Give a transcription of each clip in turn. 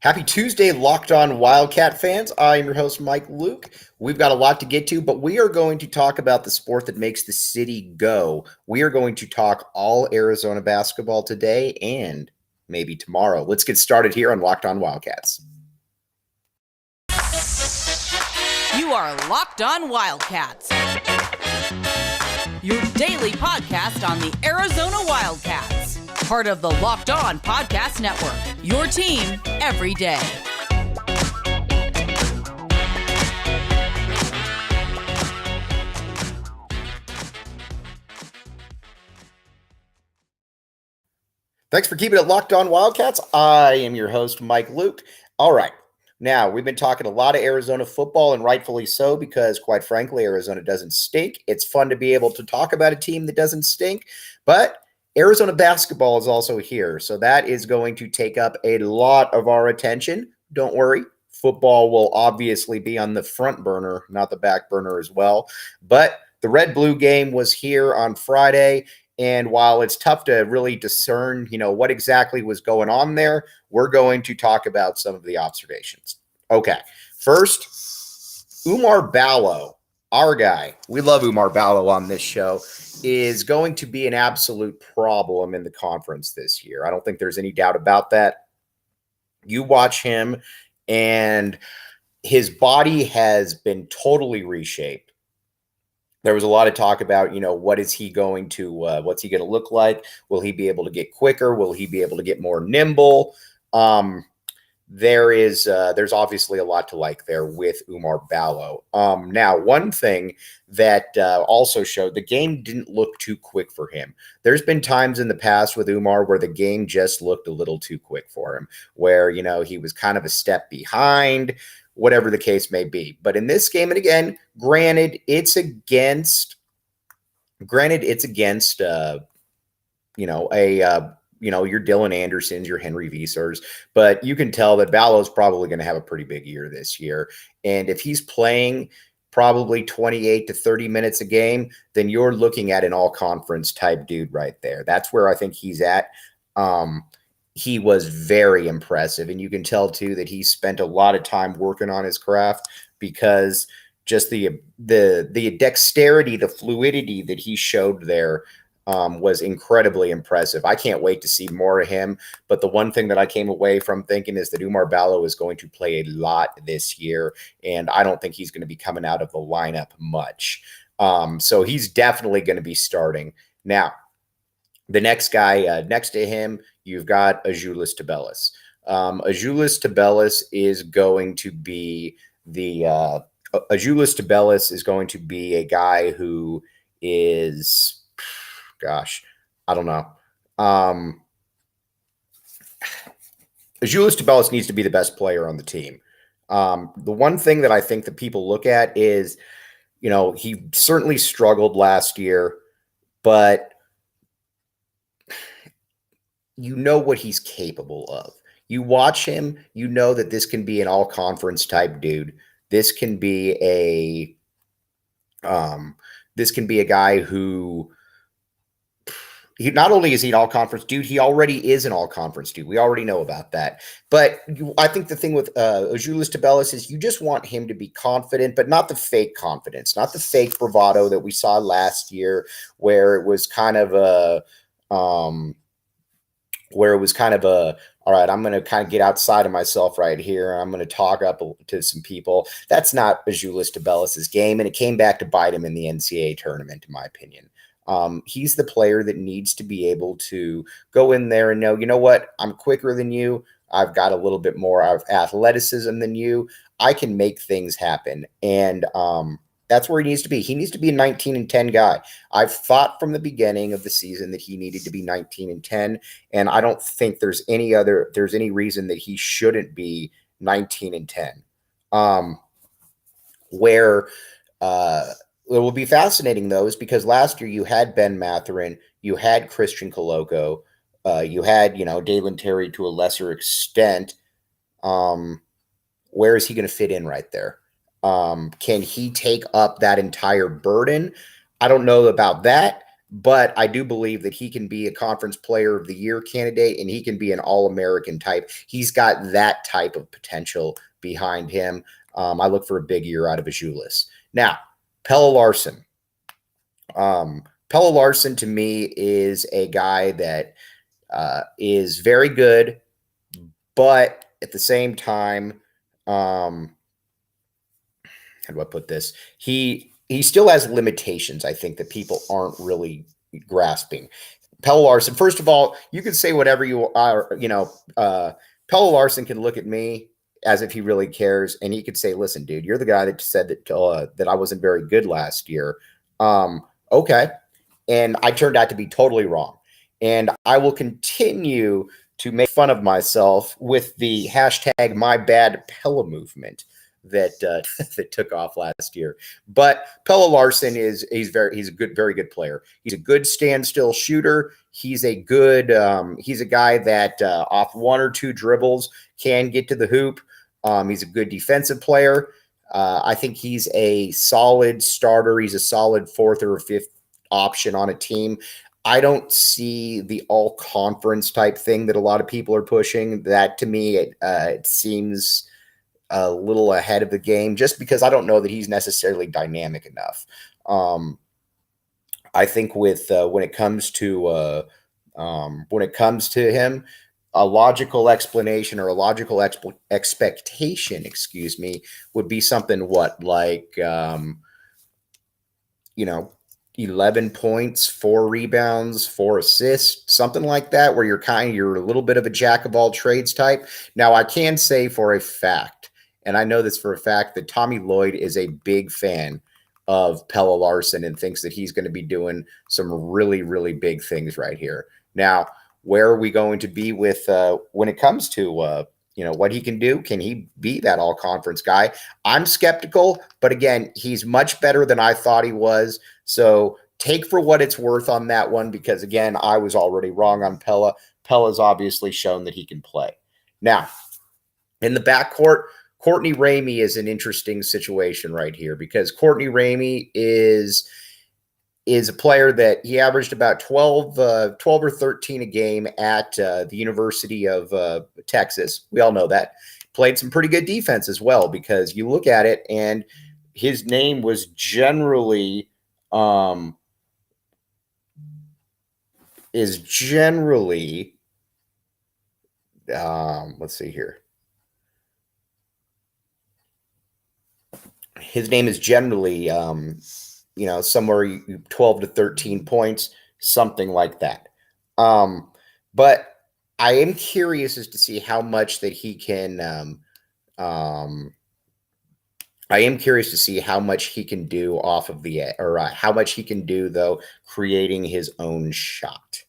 Happy Tuesday, Locked On Wildcat fans. I am your host, Mike Luke. We've got a lot to get to, but we are going to talk about the sport that makes the city go. We are going to talk all Arizona basketball today and maybe tomorrow. Let's get started here on Locked On Wildcats. You are Locked On Wildcats, your daily podcast on the Arizona Wildcats. Part of the Locked On Podcast Network, your team every day. Thanks for keeping it Locked On Wildcats. I am your host, Mike Luke. All right. Now, we've been talking a lot of Arizona football, and rightfully so, because quite frankly, Arizona doesn't stink. It's fun to be able to talk about a team that doesn't stink, but Arizona basketball is also here, so that is going to take up a lot of our attention. Don't worry, football will obviously be on the front burner, not the back burner as well. But the red-blue game was here on Friday, and while it's tough to really discern, what exactly was going on there, we're going to talk about some of the observations. Okay, first, Umar Balo, our guy. We love Umar Balo on this show. Is going to be an absolute problem in the conference this year. I don't think there's any doubt about that. You watch him, and his body has been totally reshaped. There was a lot of talk about, what is he going to, what's he going to look like? Will he be able to get quicker? Will he be able to get more nimble? There's obviously a lot to like there with Umar Balo. Now, one thing that also showed, the game didn't look too quick for him. There's been times in the past with Umar where the game just looked a little too quick for him, where, he was kind of a step behind, whatever the case may be. But in this game, and again, granted, it's against your Dylan Andersons, your Henri Veesaars, but you can tell that Ballo's probably going to have a pretty big year this year. And if he's playing probably 28 to 30 minutes a game, then you're looking at an all-conference type dude right there. That's where I think he's at. He was very impressive, and you can tell too that he spent a lot of time working on his craft, because just the dexterity, the fluidity that he showed there was incredibly impressive. I can't wait to see more of him. But the one thing that I came away from thinking is that Umar Balo is going to play a lot this year, and I don't think he's going to be coming out of the lineup much. So he's definitely going to be starting. Now, the next guy next to him, you've got Azuolas Tubelis. Azuolas Tubelis is going to be a guy who is, I don't know. Azuolas Tubelis needs to be the best player on the team. The one thing that I think that people look at is, he certainly struggled last year, but you know what he's capable of. You watch him, you know that this can be an all-conference type dude. This can be a guy who, not only is he an all-conference dude, he already is an all-conference dude. We already know about that. But I think the thing with Azuolas Tubelis is you just want him to be confident, but not the fake confidence, not the fake bravado that we saw last year, where it was kind of all right, I'm going to kind of get outside of myself right here. I'm going to talk up to some people. That's not Azuolas Tubelis' game, and it came back to bite him in the NCAA tournament, in my opinion. He's the player that needs to be able to go in there and know, you know what, I'm quicker than you. I've got a little bit more of athleticism than you. I can make things happen. And that's where he needs to be. He needs to be a 19-10 guy. I've thought from the beginning of the season that he needed to be 19-10, and I don't think there's any reason that he shouldn't be 19-10. Where it will be fascinating, though, is because last year you had Ben Mathurin, you had Christian Coloco, you had, Dalen Terry to a lesser extent. Where is he going to fit in right there? Can he take up that entire burden? I don't know about that, but I do believe that he can be a conference player of the year candidate, and he can be an All-American type. He's got that type of potential behind him. I look for a big year out of Azuolas. Now, Pelle Larsson. Pella Larson to me is a guy that is very good, but at the same time, how do I put this? He still has limitations, I think, that people aren't really grasping. Pelle Larsson, first of all, you can say whatever you are, Pelle Larsson can look at me as if he really cares, and he could say, listen, dude, you're the guy that said that I wasn't very good last year. Okay. And I turned out to be totally wrong. And I will continue to make fun of myself with the hashtag #MyBadPella movement that that took off last year. But Pelle Larsson he's a very good player. He's a good standstill shooter. He's a guy that off one or two dribbles can get to the hoop. He's a good defensive player. I think he's a solid starter. He's a solid fourth or fifth option on a team. I don't see the all-conference type thing that a lot of people are pushing. That, to me, it seems a little ahead of the game, just because I don't know that he's necessarily dynamic enough. I think with when it comes to him, a logical explanation or a logical expectation, would be something like 11 points, 4 rebounds, 4 assists, something like that, where you're a little bit of a jack of all trades type. Now, I can say for a fact, and I know this for a fact, that Tommy Lloyd is a big fan of Pelle Larsson and thinks that he's going to be doing some really, really big things right here. Now, where are we going to be with when it comes to what he can do? Can he be that all-conference guy? I'm skeptical, but again, he's much better than I thought he was. So take for what it's worth on that one, because again, I was already wrong on Pella. Pella's obviously shown that he can play. Now, in the backcourt, Courtney Ramey is an interesting situation right here, because Courtney Ramey is a player that he averaged about 12 or 13 a game at the University of Texas. We all know that. Played some pretty good defense as well, because you look at it and his name was generally let's see here. His name is generally somewhere 12 to 13 points, something like that. But I am curious as to see how much that he can I am curious to see how much he can do off of how much he can do, though, creating his own shot.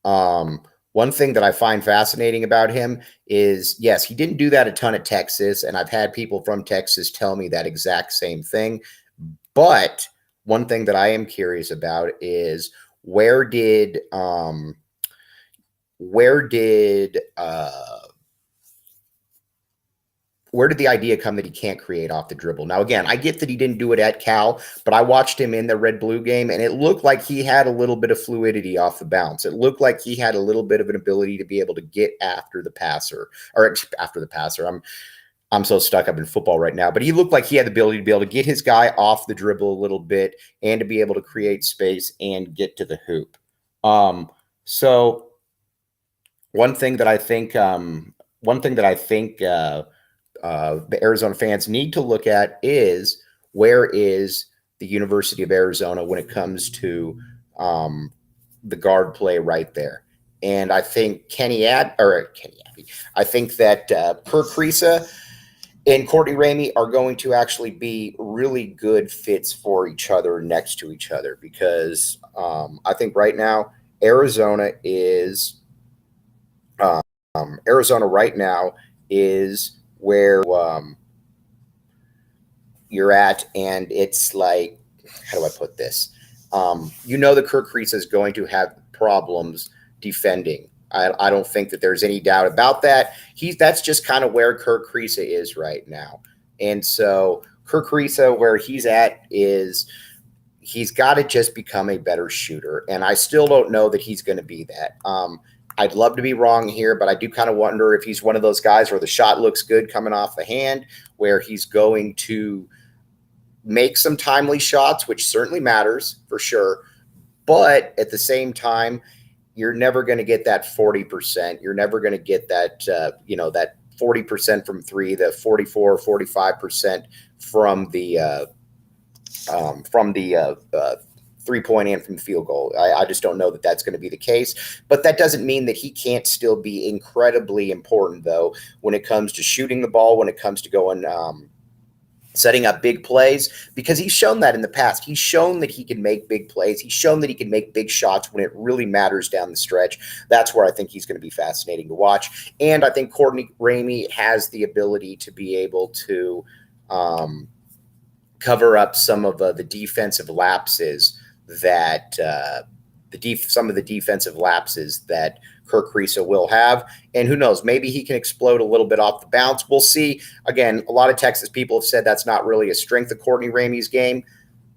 One thing that I find fascinating about him is, yes, he didn't do that a ton at Texas, and I've had people from Texas tell me that exact same thing. But one thing that I am curious about is where did the idea come that he can't create off the dribble? Now, again, I get that he didn't do it at Cal, but I watched him in the Red-Blue game, and it looked like he had a little bit of fluidity off the bounce. It looked like he had a little bit of an ability to be able to get after the passer. I'm so stuck up in football right now, but he looked like he had the ability to be able to get his guy off the dribble a little bit and to be able to create space and get to the hoop. So one thing that I think the Arizona fans need to look at is, where is the University of Arizona when it comes to the guard play right there? And I think I think that Kerr Kriisa and Courtney Ramey are going to actually be really good fits for each other next to each other, because I think right now Arizona right now is where you're at, and it's like, how do I put this? The Kerr Kriisa is going to have problems defending. I don't think that there's any doubt about that. That's just kind of where Kerr Kriisa is right now. And so Kerr Kriisa, where he's at, is he's got to just become a better shooter. And I still don't know that he's going to be that. I'd love to be wrong here, but I do kind of wonder if he's one of those guys where the shot looks good coming off the hand, where he's going to make some timely shots, which certainly matters for sure. But at the same time, you're never going to get that 40%. You're never going to get that, that 40% from three, the 44, 45% from the 3-point and from the field goal. I just don't know that that's going to be the case, but that doesn't mean that he can't still be incredibly important though, when it comes to shooting the ball, when it comes to going, setting up big plays, because he's shown that in the past. He's shown that he can make big plays. He's shown that he can make big shots when it really matters down the stretch. That's where I think he's going to be fascinating to watch. And I think Courtney Ramey has the ability to be able to cover up some of the defensive lapses that some of the defensive lapses that Kerr Kriisa will have. And who knows, maybe he can explode a little bit off the bounce. We'll see. Again, a lot of Texas people have said that's not really a strength of Courtney Ramey's game.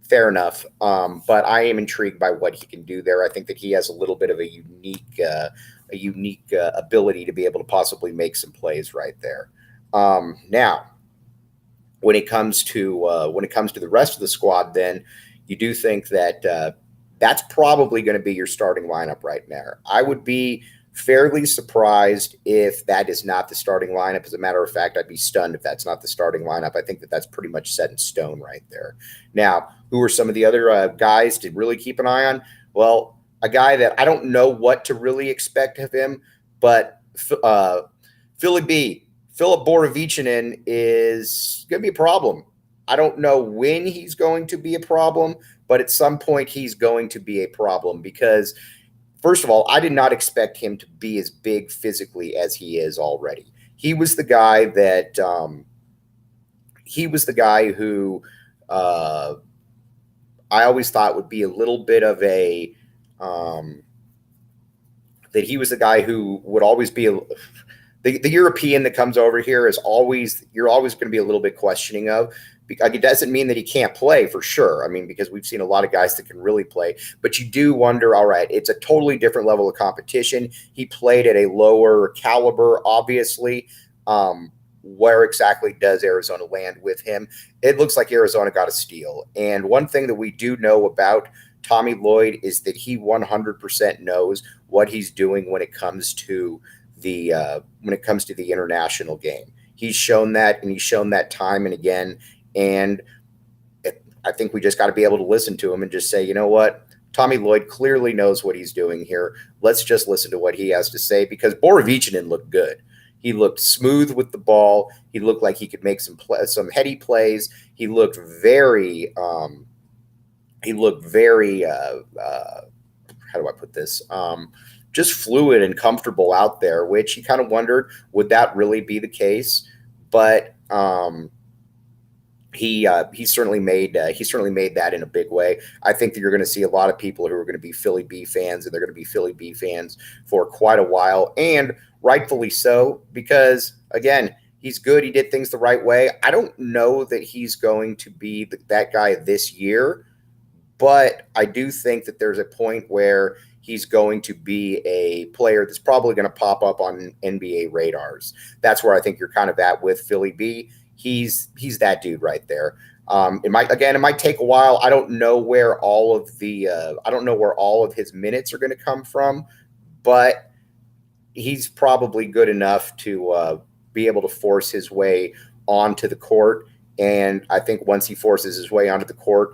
Fair enough. But I am intrigued by what he can do there. I think that he has a little bit of a unique ability to be able to possibly make some plays right there. Now, when it comes to the rest of the squad, then you do think that that's probably going to be your starting lineup right there. I would be fairly surprised if that is not the starting lineup. As a matter of fact, I'd be stunned if that's not the starting lineup. I think that that's pretty much set in stone right there. Now, who are some of the other guys to really keep an eye on? Well, a guy that I don't know what to really expect of him, but Philip Borovichinen is going to be a problem. I don't know when he's going to be a problem, but at some point he's going to be a problem because, first of all, I did not expect him to be as big physically as he is already. He was the guy that who I always thought would be a little bit of a that he was the guy who would always be the European that comes over here is always, you're always going to be a little bit questioning of. It doesn't mean that he can't play for sure. I mean, because we've seen a lot of guys that can really play, but you do wonder, all right, it's a totally different level of competition. He played at a lower caliber, obviously. Where exactly does Arizona land with him? It looks like Arizona got a steal. And one thing that we do know about Tommy Lloyd is that he 100% knows what he's doing when it comes to the international game. He's shown that, and he's shown that time and again. And I think we just got to be able to listen to him and just say, you know what? Tommy Lloyd clearly knows what he's doing here. Let's just listen to what he has to say, because Borovichinen looked good. He looked smooth with the ball. He looked like he could make some heady plays. He looked very how do I put this? Just fluid and comfortable out there, which you kind of wondered, would that really be the case? But he certainly made that in a big way. I think that you're going to see a lot of people who are going to be Philly B fans, and they're going to be Philly B fans for quite a while, and rightfully so, because again, he's good. He did things the right way. I don't know that he's going to be that guy this year, but I do think that there's a point where he's going to be a player that's probably going to pop up on NBA radars. That's where I think you're kind of at with Philly B. He's that dude right there. It might take a while. I don't know where all of his minutes are going to come from, but he's probably good enough to be able to force his way onto the court. And I think once he forces his way onto the court,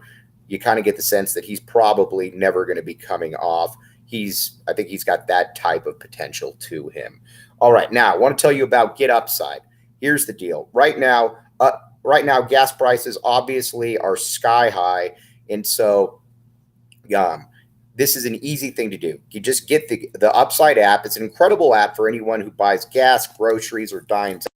you kind of get the sense that he's probably never going to be coming off. I think he's got that type of potential to him. All right, now I want to tell you about Get Upside. Here's the deal. Right now, gas prices obviously are sky high, and so this is an easy thing to do. You just get the Upside app. It's an incredible app for anyone who buys gas, groceries, or dines.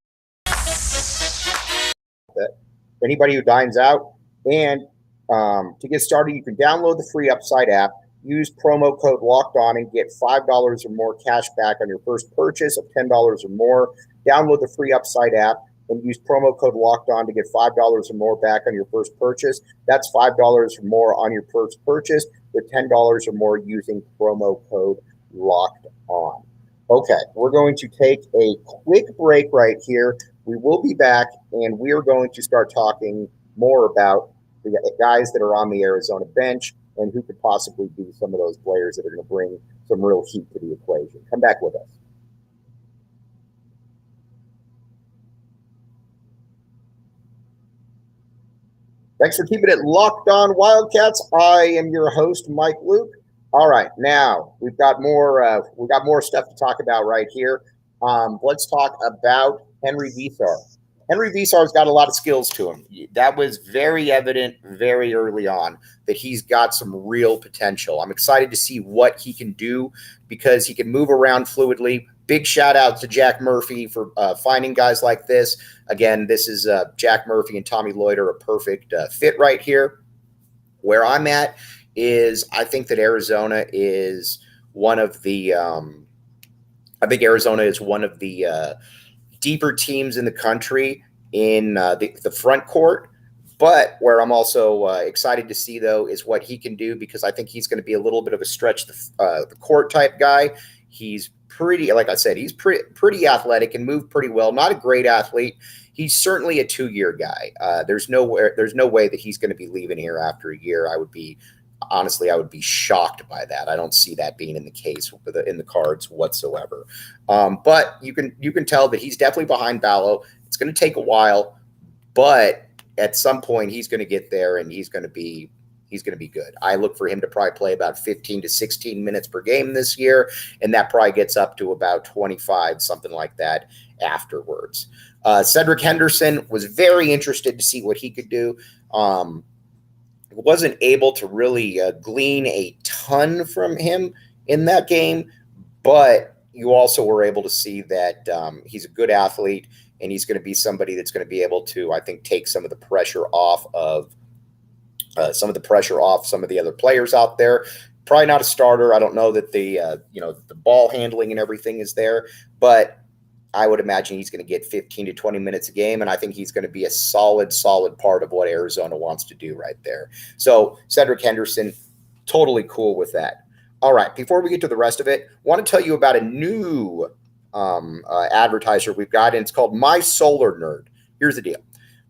Anybody who dines out. And to get started, you can download the free Upside app, use promo code Locked On, and get $5 or more cash back on your first purchase of $10 or more. Download the free Upside app and use promo code Locked On to get $5 or more back on your first purchase. That's $5 or more on your first purchase with $10 or more using promo code Locked On. Okay, we're going to take a quick break right here. We will be back, and we are going to start talking more about the guys that are on the Arizona bench and who could possibly be some of those players that are going to bring some real heat to the equation. Come back with us. Thanks for keeping it locked on, Wildcats. I am your host, Mike Luke. All right, now we've got more stuff to talk about right here. Let's talk about Henri Veesaar. Henri Veesaar's got a lot of skills to him. That was very evident very early on that he's got some real potential. I'm excited to see what he can do because he can move around fluidly. Big shout out to Jack Murphy for finding guys like this. Again, this is Jack Murphy and Tommy Lloyd are a perfect fit right here. Where I'm at is I think that Arizona is one of the deeper teams in the country in the front court. But where I'm also excited to see, though, is what he can do because I think he's going to be a little bit of a stretch the court type guy. He's pretty, like I said, he's pretty athletic and moved pretty well. Not a great athlete. He's certainly a 2-year guy. There's no way that he's going to be leaving here after a year. I would be shocked by that. I don't see that being in the case in the cards whatsoever. But you can tell that he's definitely behind Ballo. It's going to take a while, but at some point he's going to get there and he's going to be good. I look for him to probably play about 15 to 16 minutes per game this year, and that probably gets up to about 25, something like that afterwards. Cedric Henderson was very interested to see what he could do. Wasn't able to really glean a ton from him in that game, but you also were able to see that he's a good athlete and he's going to be somebody that's going to be able to, I think, take some of the pressure off of some of the other players out there. Probably not a starter. I don't know that the ball handling and everything is there, but I would imagine he's going to get 15 to 20 minutes a game, and I think he's going to be a solid part of what Arizona wants to do right there. So Cedric Henderson, totally cool with that. All right, before we get to the rest of it, I want to tell you about a new advertiser we've got, and it's called My Solar Nerd. Here's the deal.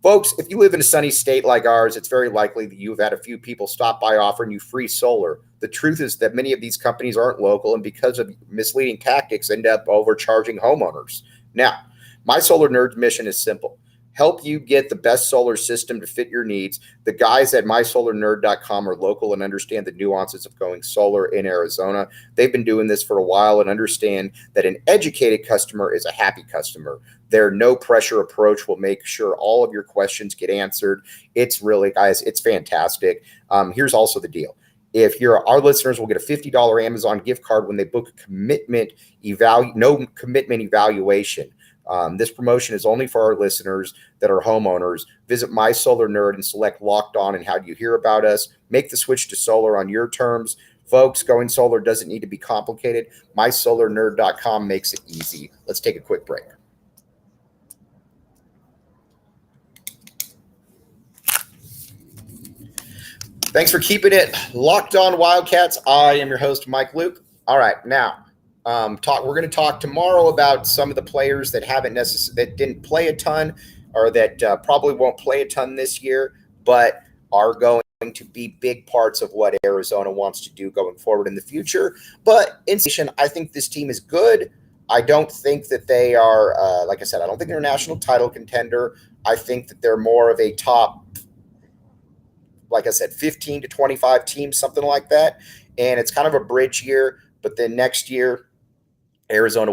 Folks, if you live in a sunny state like ours, it's very likely that you've had a few people stop by offering you free solar. The truth is that many of these companies aren't local, and because of misleading tactics, end up overcharging homeowners. Now, My Solar Nerd's mission is simple. Help you get the best solar system to fit your needs. The guys at mysolarnerd.com are local and understand the nuances of going solar in Arizona. They've been doing this for a while and understand that an educated customer is a happy customer. Their no-pressure approach will make sure all of your questions get answered. It's really, guys, it's fantastic. Here's also the deal. If our listeners will get a $50 Amazon gift card when they book a no commitment evaluation. This promotion is only for our listeners that are homeowners. Visit My Solar Nerd and select Locked On and how do you hear about us. Make the switch to solar on your terms. Folks, going solar doesn't need to be complicated. MySolarNerd.com makes it easy. Let's take a quick break. Thanks for keeping it locked on, Wildcats. I am your host, Mike Luke. All right, now we're going to talk tomorrow about some of the players that that didn't play a ton, or that probably won't play a ton this year, but are going to be big parts of what Arizona wants to do going forward in the future. But in addition, I think this team is good. I don't think that they are, like I said, I don't think they're a national title contender. I think that they're more of a top, like I said, 15 to 25 teams, something like that. And it's kind of a bridge year, but then next year, Arizona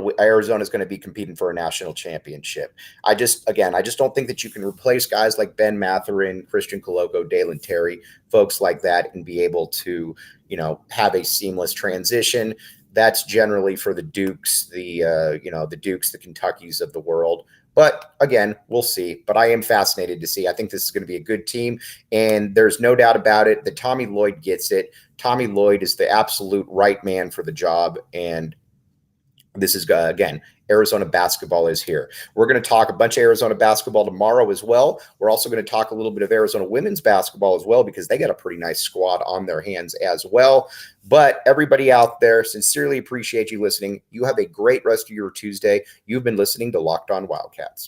is going to be competing for a national championship. I just don't think that you can replace guys like Ben Mathurin, Christian Coloco, Dalen Terry, folks like that, and be able to, have a seamless transition. That's generally for the Dukes, the Kentuckys of the world. But again, we'll see. But I am fascinated to see. I think this is going to be a good team. And there's no doubt about it that Tommy Lloyd gets it. Tommy Lloyd is the absolute right man for the job. And this is, again, Arizona basketball is here. We're going to talk a bunch of Arizona basketball tomorrow as well. We're also going to talk a little bit of Arizona women's basketball as well, because they got a pretty nice squad on their hands as well. But everybody out there, sincerely appreciate you listening. You have a great rest of your Tuesday. You've been listening to Locked On Wildcats.